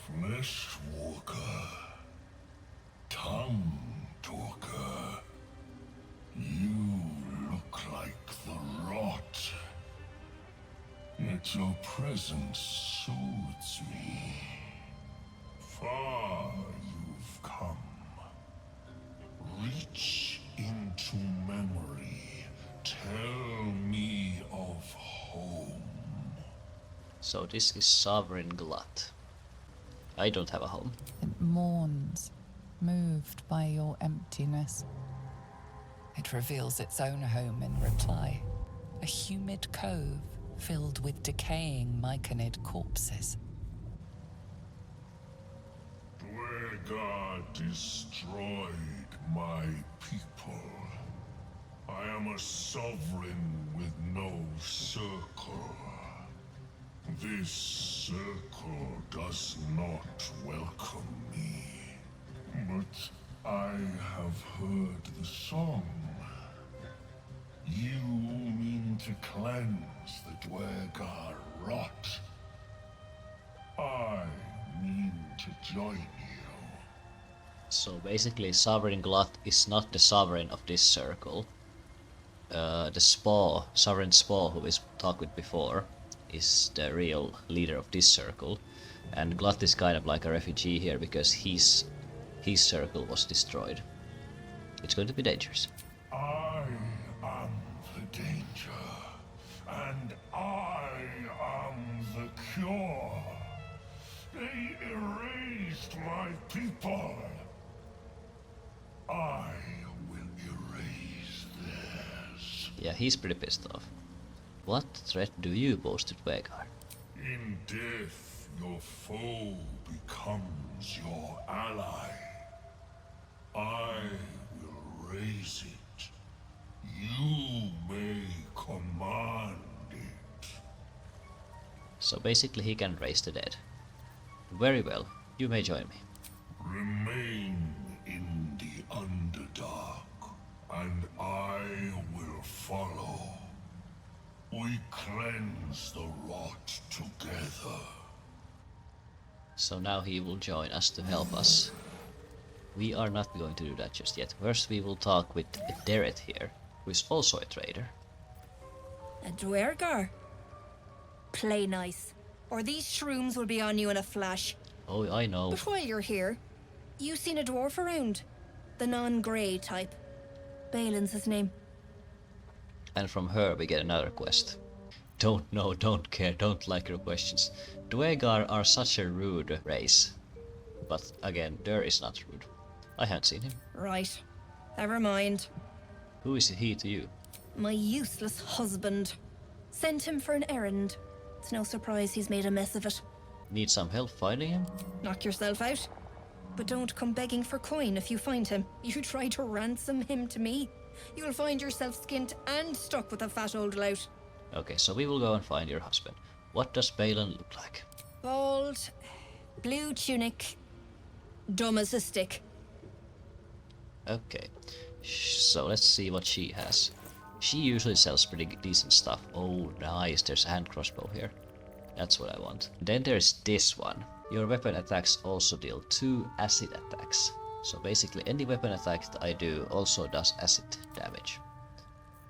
Fleshwalker, tongue talker, you look like the rot. Yet your presence soothes me. Far you've come. Reach into memory. Tell me of home. So this is Sovereign Glut. I don't have a home. It mourns, moved by your emptiness. It reveals its own home in reply. A humid cove filled with decaying myconid corpses. Duergar destroyed my people. I am a sovereign with no circle. This circle does not welcome me. But I have heard the song. You mean to cleanse the Duergar rot. I mean to join you. So basically Sovereign Glut is not the sovereign of this circle. The Spaw, Sovereign Spaw, who we talked with before, is the real leader of this circle. And Glut is kind of like a refugee here because his circle was destroyed. It's going to be dangerous. I am the danger, and I am the cure. They erased my people. I will erase theirs. Yeah, he's pretty pissed off. What threat do you pose to Duergar? In death, your foe becomes your ally. I will raise it. You may command it. So basically he can raise the dead. Very well, you may join me. Remain in the Underdark, and I will follow. We cleanse the rot together. So now he will join us to help us. We are not going to do that just yet. First we will talk with Deret here, who is also a trader. A Duergar? Play nice, or these shrooms will be on you in a flash. Oh, I know. But while you're here, you seen a dwarf around? The non-grey type. Baelen's his name. And from her we get another quest. Don't know, don't care, don't like your questions. Duergar are such a rude race. But again, Durr is not rude. I haven't seen him. Right. Never mind. Who is he to you? My useless husband. Sent him for an errand. It's no surprise he's made a mess of it. Need some help finding him? Knock yourself out. But don't come begging for coin if you find him. You try to ransom him to me, you'll find yourself skint and stuck with a fat old lout. Okay, so we will go and find your husband. What does Baelen look like? Bald, blue tunic, dumb as a stick. Okay, so let's see what she has. She usually sells pretty decent stuff. Oh, nice, there's a hand crossbow here. That's what I want. Then there's this one. Your weapon attacks also deal 2 acid attacks. So basically any weapon attack that I do also does acid damage.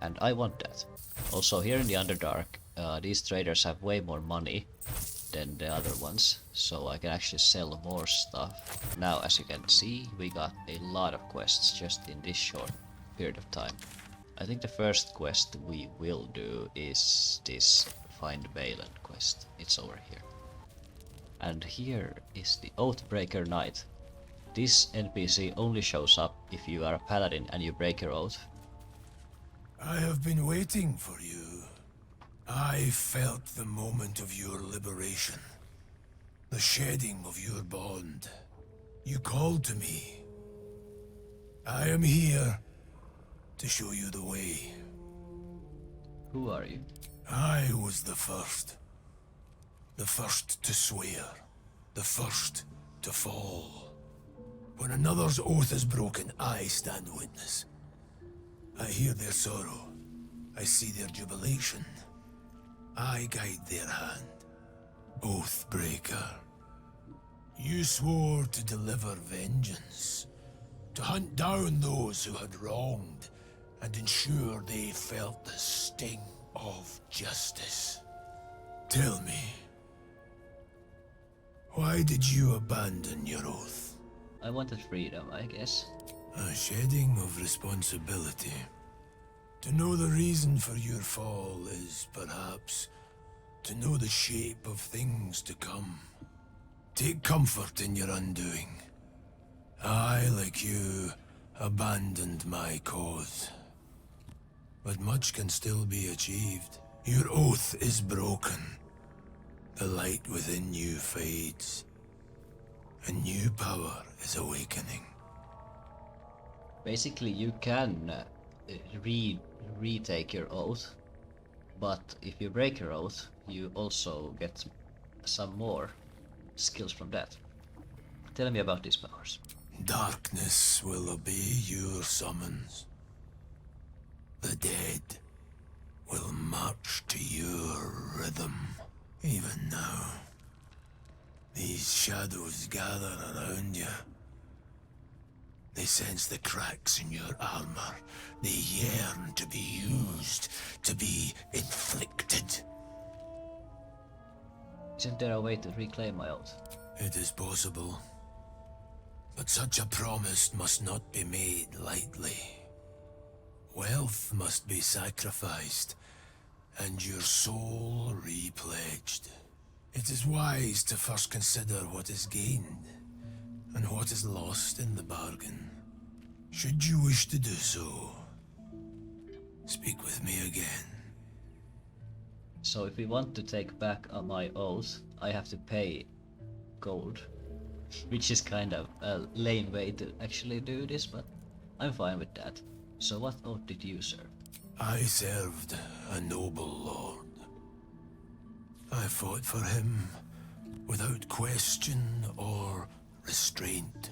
And I want that. Also here in the Underdark, these traders have way more money than the other ones, so I can actually sell more stuff. Now as you can see, we got a lot of quests just in this short period of time. I think the first quest we will do is this Find Baelen quest. It's over here. And here is the Oathbreaker Knight. This NPC only shows up if you are a paladin and you break your oath. I have been waiting for you. I felt the moment of your liberation. The shedding of your bond. You called to me. I am here to show you the way. Who are you? I was the first. The first to swear. The first to fall. When another's oath is broken, I stand witness. I hear their sorrow. I see their jubilation. I guide their hand. Oathbreaker. You swore to deliver vengeance, to hunt down those who had wronged, and ensure they felt the sting of justice. Tell me, why did you abandon your oath? I wanted freedom, I guess. A shedding of responsibility. To know the reason for your fall is, perhaps, to know the shape of things to come. Take comfort in your undoing. I, like you, abandoned my cause. But much can still be achieved. Your oath is broken. The light within you fades. A new power is awakening. Basically, you can retake your oath, but if you break your oath, you also get some more skills from that. Tell me about these powers. Darkness will obey your summons. The dead will march to your rhythm. Even now, these shadows gather around you. They sense the cracks in your armor. They yearn to be used, to be inflicted. Isn't there a way to reclaim my oath? It is possible. But such a promise must not be made lightly. Wealth must be sacrificed, and your soul repledged. It is wise to first consider what is gained, and what is lost in the bargain. Should you wish to do so, speak with me again. So if we want to take back my oath, I have to pay gold. Which is kind of a lame way to actually do this, but I'm fine with that. So what oath did you serve? I served a noble lord. I fought for him without question or restraint.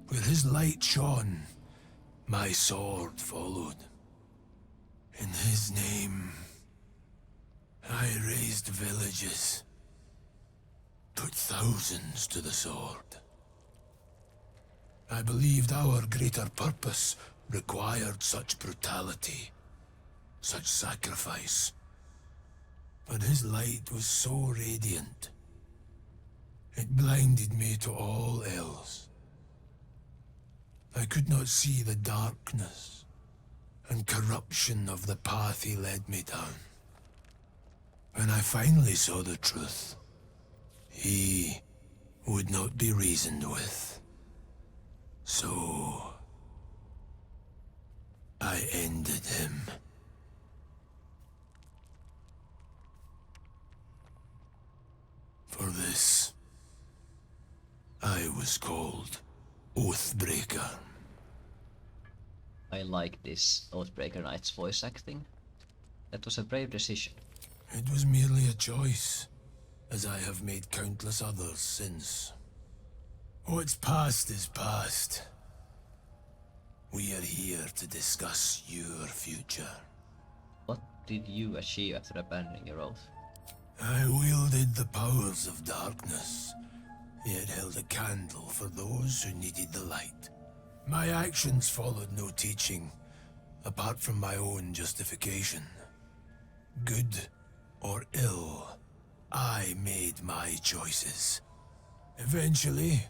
Where his light shone, my sword followed. In his name, I raised villages, put thousands to the sword. I believed our greater purpose required such brutality, such sacrifice. But his light was so radiant, it blinded me to all else. I could not see the darkness and corruption of the path he led me down. When I finally saw the truth, he would not be reasoned with. So I ended him. For this, I was called Oathbreaker. I like this Oathbreaker Knight's voice acting. That was a brave decision. It was merely a choice, as I have made countless others since. What's past is past. We are here to discuss your future. What did you achieve after abandoning your oath? I wielded the powers of darkness, yet held a candle for those who needed the light. My actions followed no teaching, apart from my own justification. Good or ill, I made my choices. Eventually,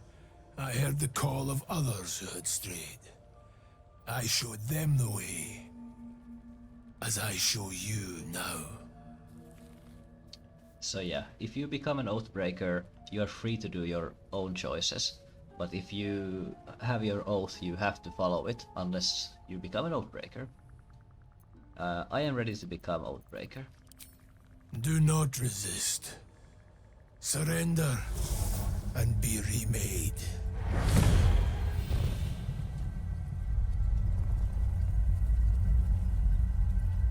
I heard the call of others who had strayed. I showed them the way, as I show you now. So yeah, if you become an Oathbreaker, you are free to do your own choices. But if you have your oath, you have to follow it, unless you become an Oathbreaker. I am ready to become Oathbreaker. Do not resist. Surrender and be remade.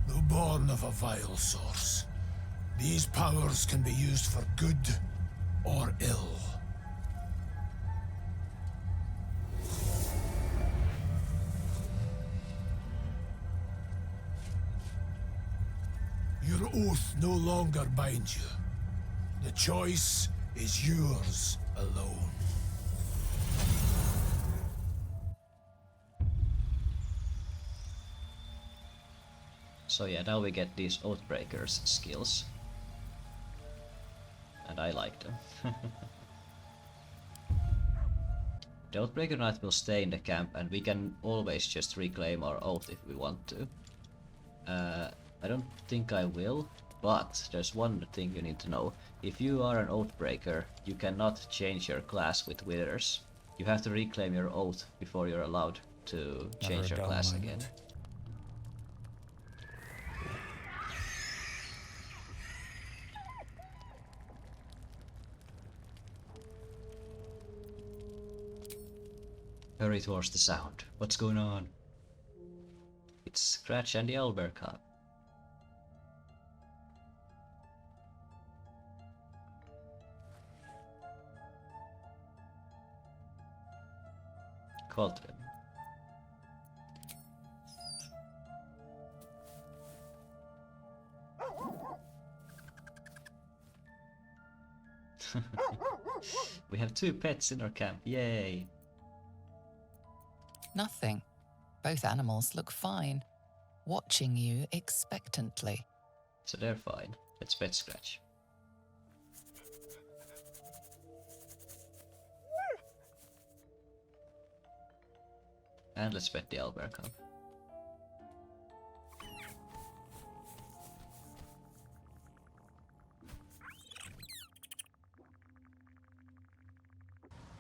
Though born of a vile source, these powers can be used for good or ill. Your oath no longer binds you. The choice is yours alone. So yeah, now we get these Oathbreakers skills. And I like them. The Oathbreaker Knight will stay in the camp and we can always just reclaim our oath if we want to. I don't think I will, but there's one thing you need to know. If you are an Oathbreaker, you cannot change your class with Withers. You have to reclaim your oath before you're allowed to change your class again. Hurry towards the sound. What's going on? It's Scratch and the Owlbear Cub. Call to them. We have 2 pets in our camp, yay! Nothing. Both animals look fine, watching you expectantly. So they're fine. Let's pet Scratch. And let's pet the Owlbear Cub.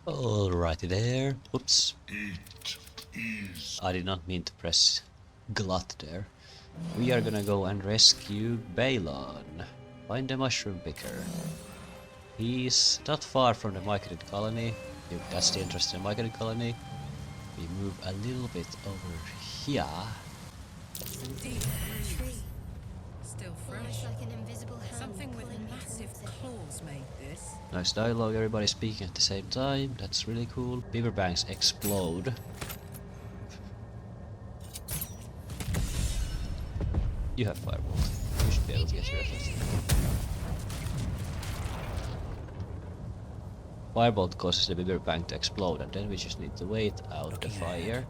Alrighty there. Oops. It is I did not mean to press glut there. We are gonna go and rescue Baelen. Find the mushroom picker. He's not far from the Myconid colony. If that's the interest in the Myconid colony. We move a little bit over here. Deep tree. Still fresh. Like an invisible hand Something with pulling me massive towards it. claws made this. Nice dialogue, everybody speaking at the same time. That's really cool. Beaver banks explode. You have Firebolt. You should be able to get rid of it. Firebolt causes the beaver bank to explode, and then we just need to wait out the fire.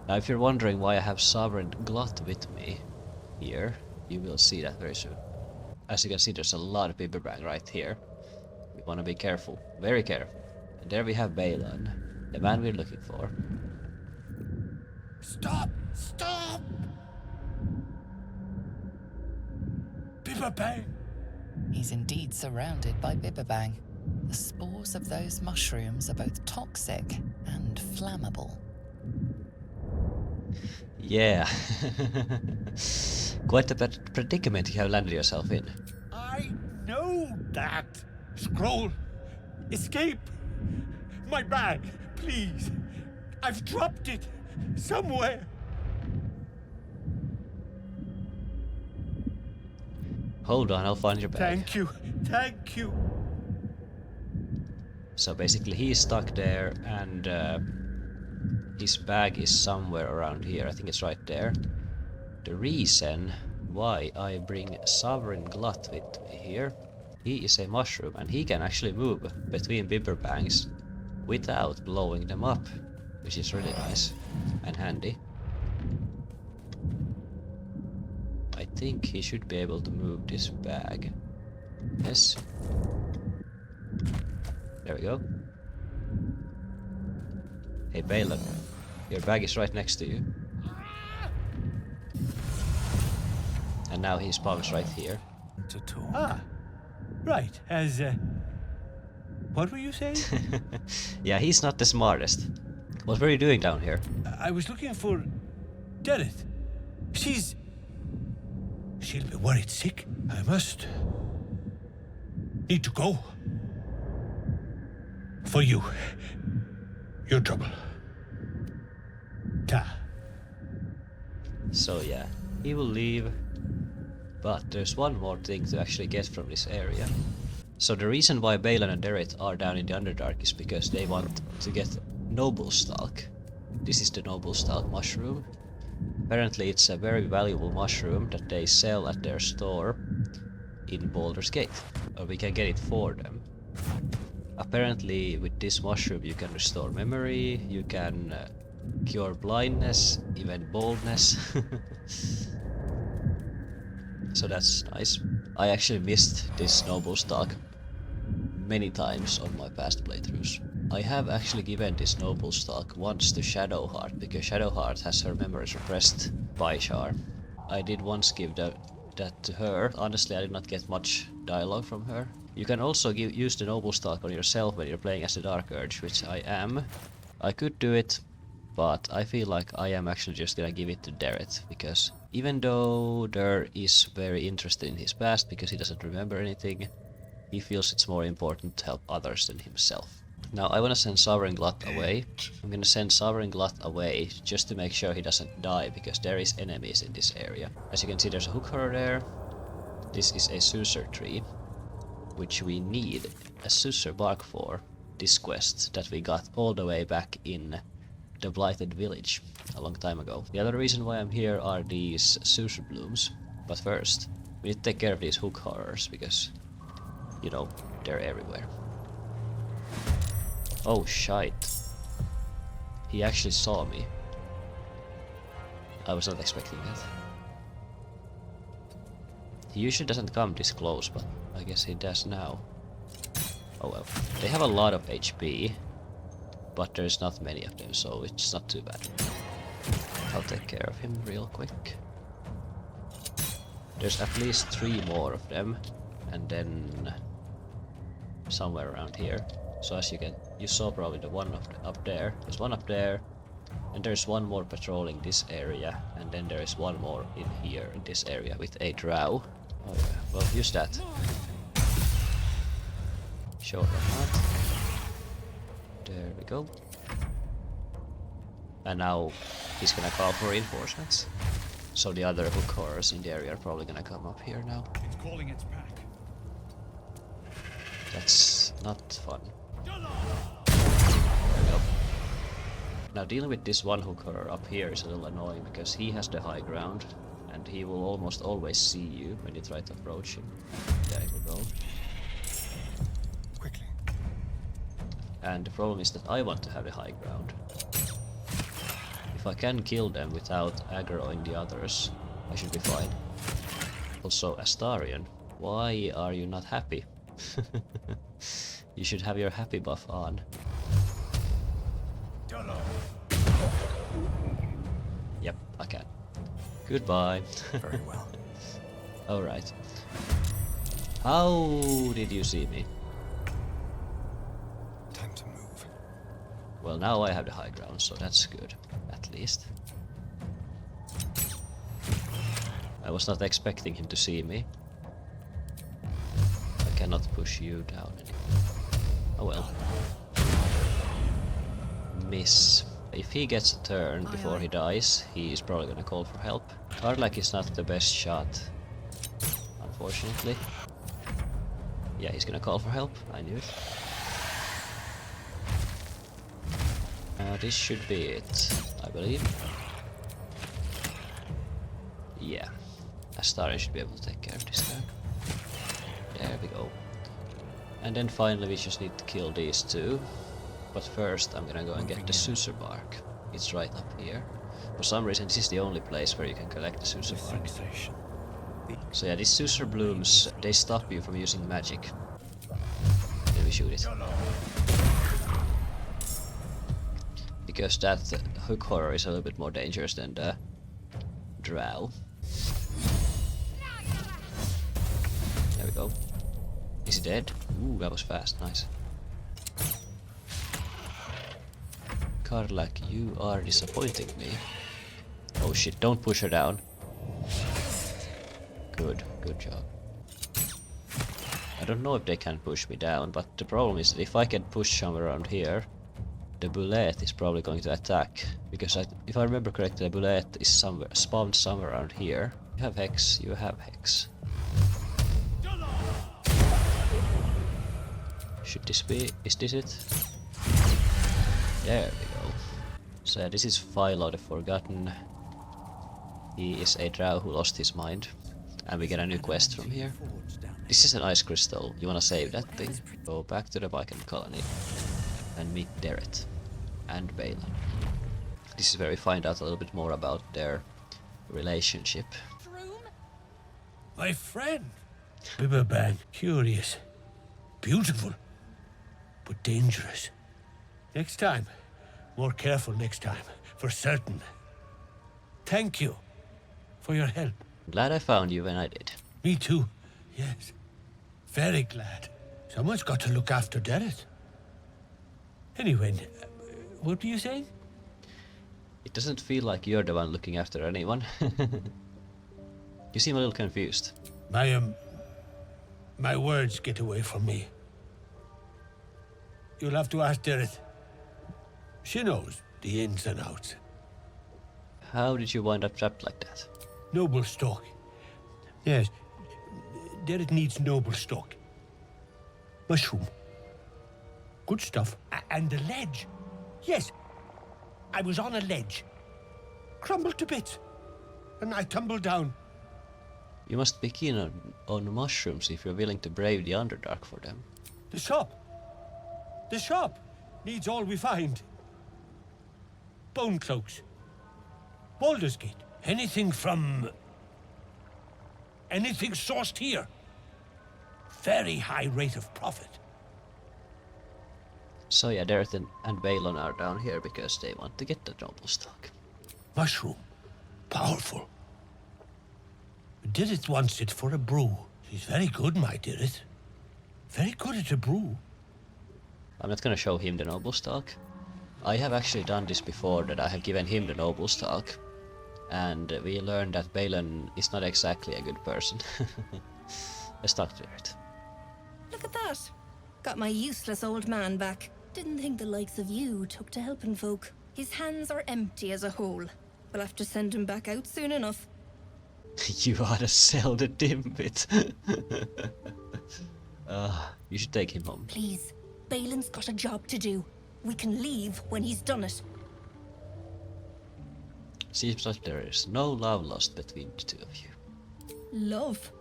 Now if you're wondering why I have Sovereign Glut with me here, you will see that very soon. As you can see, there's a lot of beaver bank right here. We want to be careful, very careful. And there we have Baelen, the man we're looking for. Stop! Stop! Bibberbang! He's indeed surrounded by Bibberbang. The spores of those mushrooms are both toxic and flammable. Yeah. Quite the predicament you have landed yourself in. I know that! Scroll! Escape! My bag, please! I've dropped it! Somewhere! Hold on, I'll find your bag. Thank you! Thank you! So basically he's stuck there and his bag is somewhere around here. I think it's right there. The reason why I bring Sovereign Glut with me here, he is a mushroom and he can actually move between beaver banks without blowing them up, which is really nice and handy. I think he should be able to move this bag. Yes. There we go. Hey Baelen, your bag is right next to you. And now he spawns right here. To talk. Ah! Right, as what were you saying? Yeah, he's not the smartest. What were you doing down here? I was looking for Dereth. She'll be worried sick. I must need to go. For you. Your trouble. Ta. So yeah, he will leave. But there's one more thing to actually get from this area. So the reason why Baelen and Dereth are down in the Underdark is because they want to get Noblestalk. This is the Noblestalk mushroom. Apparently it's a very valuable mushroom that they sell at their store in Baldur's Gate. Or we can get it for them. Apparently with this mushroom you can restore memory, you can cure blindness, even baldness. So that's nice. I actually missed this Noblestalk many times on my past playthroughs. I have actually given this Noblestalk once to Shadowheart, because Shadowheart has her memories repressed by Charm. I did once give that to her. Honestly, I did not get much dialogue from her. You can also use the Noblestalk on yourself when you're playing as the Dark Urge, which I am. I could do it, but I feel like I am actually just gonna give it to Derret, because even though Durr is very interested in his past because he doesn't remember anything, he feels it's more important to help others than himself. Now I wanna send Sovereign Glut away. I'm gonna send Sovereign Glut away just to make sure he doesn't die, because there is enemies in this area. As you can see, there's a hook horror there. This is a Susur tree, which we need a Susur bark for this quest that we got all the way back in the Blighted Village a long time ago. The other reason why I'm here are these Susur blooms, but first we need to take care of these hook horrors because, you know, they're everywhere. Oh shite. He actually saw me. I was not expecting that. He usually doesn't come this close, but I guess he does now. Oh well. They have a lot of HP, but there's not many of them, so it's not too bad. I'll take care of him real quick. There's at least 3 more of them, and then somewhere around here. So as you saw probably the one up there. There's one up there, and there's one more patrolling this area, and then there is one more in here in this area with a drow. Oh yeah, well use that. Sure, why not? There we go. And now he's gonna call for reinforcements. So the other hook horrors in the area are probably gonna come up here now. It's calling its pack. That's not fun. There we go. Now dealing with this one hook horror up here is a little annoying because he has the high ground and he will almost always see you when you try to approach him. There we go. Quickly. And the problem is that I want to have the high ground. If I can kill them without aggroing the others, I should be fine. Also, Astarion, why are you not happy? You should have your happy buff on. Yep, I can. Goodbye. Very well. Alright. How did you see me? Time to move. Well, now I have the high ground, so that's good, at least. I was not expecting him to see me. I cannot push you down anymore. Oh well. Miss. If he gets a turn before he dies, he is probably gonna call for help. Karlach is not the best shot, unfortunately. Yeah, he's gonna call for help. I knew it. This should be it, I believe. Yeah. Astarion should be able to take care of this guy. There we go. And then finally we just need to kill these two. But first I'm gonna go and get the Susur bark. It's right up here. For some reason this is the only place where you can collect the Susur bark. So yeah, these Susur blooms, they stop you from using magic. Then we shoot it. Because that hook horror is a little bit more dangerous than the drow. There we go. Is he dead? Ooh, that was fast, nice. Karlach, you are disappointing me. Oh shit, don't push her down. Good job. I don't know if they can push me down, but the problem is that if I can push somewhere around here, the bullet is probably going to attack. Because if I remember correctly, the bullet is spawned somewhere around here. You have Hex, you have Hex. Should this be... is this it? There we go. So yeah, this is Philo the Forgotten. He is a drow who lost his mind. And we get a new quest from here. This is an ice crystal. You wanna save that thing? Go back to the Baelen colony and meet Deret and Baelen. This is where we find out a little bit more about their relationship. My friend. Bibberban, curious. Beautiful. But dangerous. Next time. More careful next time. For certain. Thank you. For your help. Glad I found you when I did. Me too. Yes. Very glad. Someone's got to look after Deret. Anyway, what were you saying? It doesn't feel like you're the one looking after anyone. You seem a little confused. My words get away from me. You'll have to ask Deret. She knows the ins and outs. How did you wind up trapped like that? Noblestalk. Yes, Deret needs Noblestalk. Mushroom. Good stuff. And the ledge. Yes, I was on a ledge. Crumbled to bits. And I tumbled down. You must be keen on mushrooms if you're willing to brave the Underdark for them. The shop. The shop needs all we find. Bone cloaks. Baldur's Gate. Anything sourced here. Very high rate of profit. So yeah, Deret and Baelen are down here because they want to get the Noblestalk. Mushroom. Powerful. Deret wants it for a brew. She's very good, my Deret. Very good at a brew. I'm not gonna show him the Noblestalk. I have actually done this before, that I have given him the Noblestalk. And we learned that Baelen is not exactly a good person. Let's talk to Deret. Look at that. Got my useless old man back. Didn't think the likes of you took to helping folk. His hands are empty as a whole. We'll have to send him back out soon enough. You ought to sell the Dimbit. You should take him home. Please, Baelen's got a job to do. We can leave when he's done it. Seems like there is no love lost between the two of you. Love?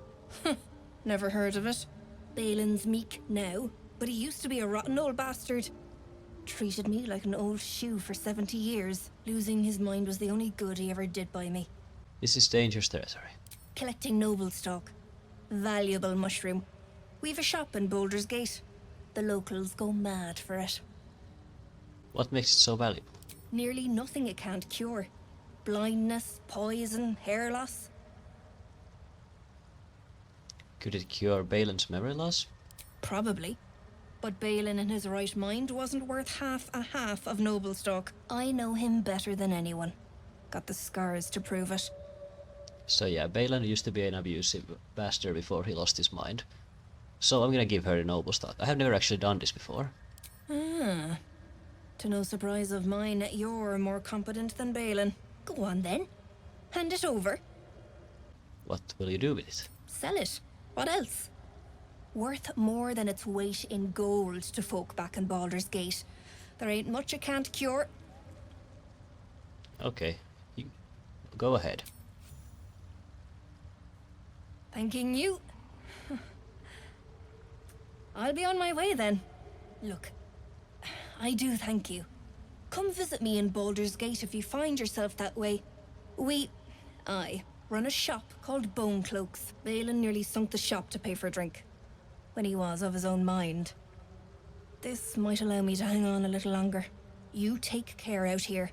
Never heard of it. Baelen's meek now, but he used to be a rotten old bastard. Treated me like an old shoe for 70 years. Losing his mind was the only good he ever did by me. This is dangerous territory. Collecting Noblestalk. Valuable mushroom. We've a shop in Baldur's Gate. The locals go mad for it. What makes it so valuable? Nearly nothing it can't cure. Blindness, poison, hair loss. Could it cure Baelen's memory loss? Probably. But Baelen in his right mind wasn't worth half of Noblestalk. I know him better than anyone. Got the scars to prove it. So yeah, Baelen used to be an abusive bastard before he lost his mind. So I'm gonna give her the Noblestalk. I have never actually done this before. Ah. To no surprise of mine, you're more competent than Baelen. Go on then. Hand it over. What will you do with it? Sell it. What else? Worth more than its weight in gold to folk back in Baldur's Gate. There ain't much it can't cure. Okay, you go ahead. Thanking you. I'll be on my way then. Look, I do thank you. Come visit me in Baldur's Gate if you find yourself that way. I run a shop called Bone Cloaks. Baelen nearly sunk the shop to pay for a drink. When he was of his own mind. This might allow me to hang on a little longer. You take care out here.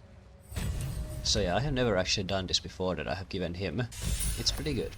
So yeah, I have never actually done this before, that I have given him. It's pretty good.